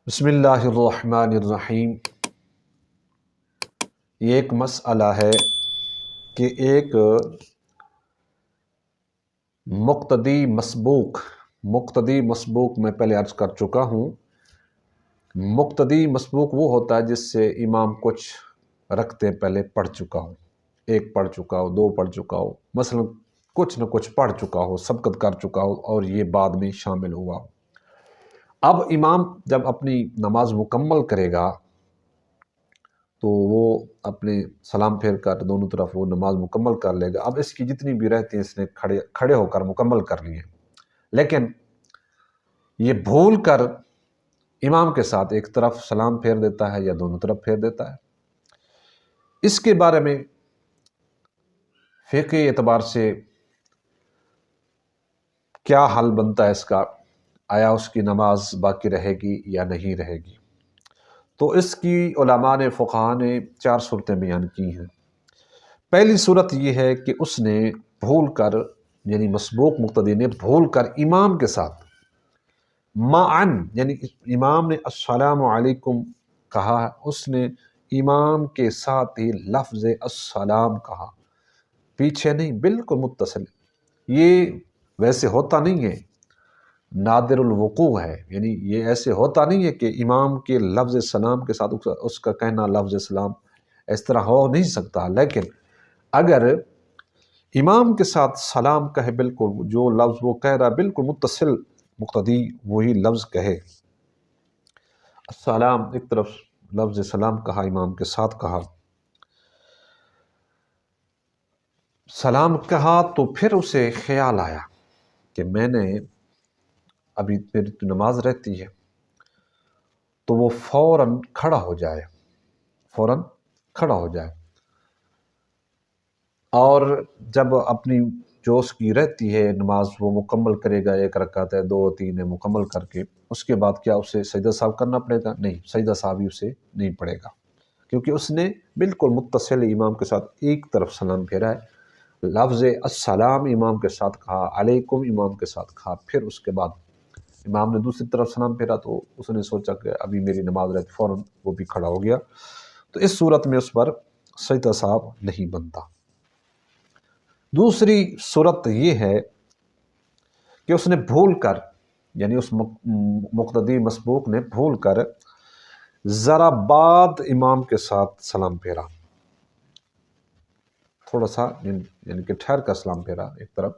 بسم اللہ الرحمن الرحیم۔ یہ ایک مسئلہ ہے کہ ایک مقتدی مسبوق میں پہلے عرض کر چکا ہوں۔ مقتدی مسبوق وہ ہوتا ہے جس سے امام کچھ رکھتے پہلے پڑھ چکا ہو، ایک پڑھ چکا ہو، دو پڑھ چکا ہو، مثلا کچھ نہ کچھ پڑھ چکا ہو، سبقت کر چکا ہو اور یہ بعد میں شامل ہوا ہو۔ اب امام جب اپنی نماز مکمل کرے گا تو وہ اپنے سلام پھیر کر دونوں طرف وہ نماز مکمل کر لے گا۔ اب اس کی جتنی بھی رہتی ہیں اس نے کھڑے ہو کر مکمل کر لی ہیں، لیکن یہ بھول کر امام کے ساتھ ایک طرف سلام پھیر دیتا ہے یا دونوں طرف پھیر دیتا ہے۔ اس کے بارے میں فقہی اعتبار سے کیا حل بنتا ہے اس کا، آیا اس کی نماز باقی رہے گی یا نہیں رہے گی؟ تو اس کی علماء نے، فقہاء نے 4 صورتیں بیان کی ہیں۔ پہلی صورت یہ ہے کہ اس نے بھول کر، یعنی مسبوق مقتدی نے بھول کر امام کے ساتھ معاً، یعنی امام نے السلام علیکم کہا، اس نے امام کے ساتھ ہی لفظ السلام کہا، پیچھے نہیں، بالکل متصل۔ یہ ویسے ہوتا نہیں ہے، نادر الوقوع ہے، یعنی یہ ایسے ہوتا نہیں ہے کہ امام کے لفظ سلام کے ساتھ اس کا کہنا لفظ سلام، اس طرح ہو نہیں سکتا۔ لیکن اگر امام کے ساتھ سلام کہے، بالکل جو لفظ وہ کہہ رہا بالکل متصل، مقتدی وہی لفظ کہے، السلام ایک طرف لفظ سلام کہا، امام کے ساتھ کہا، سلام کہا، تو پھر اسے خیال آیا کہ میں نے ابھی میری تو نماز رہتی ہے، تو وہ فوراً کھڑا ہو جائے، اور جب اپنی جو اس کی رہتی ہے نماز وہ مکمل کرے گا، 1 رکعت ہے، 2 3 ہے، مکمل کر کے اس کے بعد کیا اسے سجدہ سہو کرنا پڑے گا؟ نہیں، سجدہ سہو اسے نہیں پڑے گا، کیونکہ اس نے بالکل متصل امام کے ساتھ ایک طرف سلام پھیرا ہے، لفظ السلام امام کے ساتھ کہا، علیکم امام کے ساتھ کہا، پھر اس کے بعد امام نے دوسری طرف سلام پھیرا تو اس نے سوچا کہ ابھی میری نماز رہتی، فوراً وہ بھی کھڑا ہو گیا، تو اس صورت میں اس پر سجدہ سہو نہیں بنتا۔ دوسری صورت یہ ہے کہ اس نے بھول کر، یعنی اس مقتدی مسبوق نے بھول کر ذرا بعد امام کے ساتھ سلام پھیرا، تھوڑا سا یعنی کہ ٹھہر کر سلام پھیرا ایک طرف،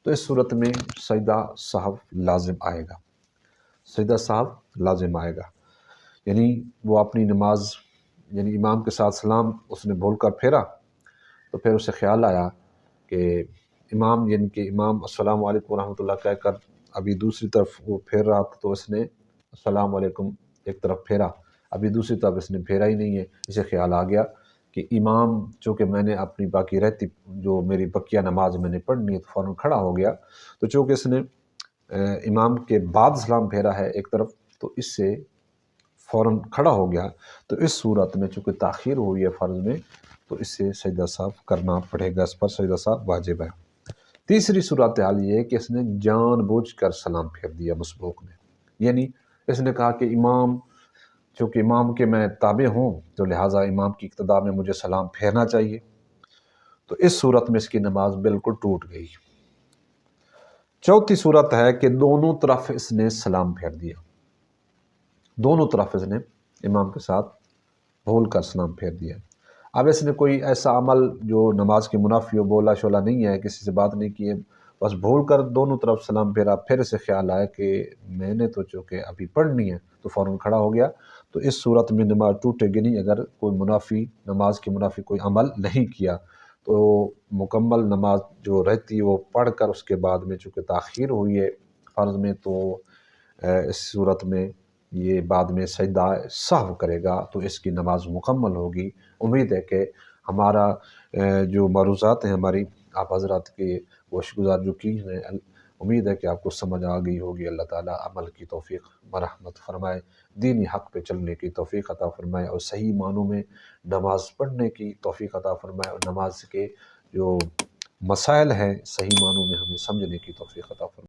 تو اس صورت میں سجدہ سہو لازم آئے گا، یعنی وہ اپنی نماز، یعنی امام کے ساتھ سلام اس نے بھول کر پھیرا، تو پھر اسے خیال آیا کہ امام، یعنی کہ امام السلام علیکم ورحمۃ اللہ کہہ کر ابھی دوسری طرف وہ پھیر رہا تھا، تو اس نے السلام علیکم ایک طرف پھیرا، ابھی دوسری طرف اس نے پھیرا ہی نہیں ہے۔ اسے خیال آ گیا کہ امام، چونکہ میں نے اپنی باقی رہتی جو میری بقیہ نماز میں نے پڑھنی ہے، تو فوراً کھڑا ہو گیا، تو چونکہ اس نے امام کے بعد سلام پھیرا ہے ایک طرف، تو اس سے فوراً کھڑا ہو گیا، تو اس صورت میں چونکہ تاخیر ہوئی ہے فرض میں، تو اس سے سجدہ سہو کرنا پڑے گا، اس پر سجدہ سہو واجب ہے۔ تیسری صورتحال یہ ہے کہ اس نے جان بوجھ کر سلام پھیر دیا مسبوق نے، یعنی اس نے کہا کہ امام، چونکہ امام کے میں تابع ہوں تو لہٰذا امام کی اقتداء میں مجھے سلام پھیرنا چاہیے، تو اس صورت میں اس کی نماز بالکل ٹوٹ گئی۔ چوتھی صورت ہے کہ دونوں طرف اس نے سلام پھیر دیا، دونوں طرف اس نے امام کے ساتھ بھول کر سلام پھیر دیا۔ اب اس نے کوئی ایسا عمل جو نماز کے منافی ہو، بولا شولا نہیں ہے، کسی سے بات نہیں کی ہے، بس بھول کر دونوں طرف سلام پھیرا، پھر اسے خیال آیا کہ میں نے تو چونکہ ابھی پڑھنی ہے، تو فوراً کھڑا ہو گیا، تو اس صورت میں نماز ٹوٹے گی نہیں اگر کوئی نماز کے منافی کوئی عمل نہیں کیا، تو مکمل نماز جو رہتی وہ پڑھ کر اس کے بعد میں چونکہ تاخیر ہوئی ہے فرض میں، تو اس صورت میں یہ بعد میں سجدہ سہو کرے گا، تو اس کی نماز مکمل ہوگی۔ امید ہے کہ ہمارا جو معروضات ہیں ہماری آپ حضرات کے وہ شکرگزار جو کی ہیں، امید ہے کہ آپ کو سمجھ آ گئی ہوگی۔ اللہ تعالیٰ عمل کی توفیق مرحمت فرمائے، دینی حق پہ چلنے کی توفیق عطا فرمائے، اور صحیح معنوں میں نماز پڑھنے کی توفیق عطا فرمائے، اور نماز کے جو مسائل ہیں صحیح معنوں میں ہمیں سمجھنے کی توفیق عطا فرمائے۔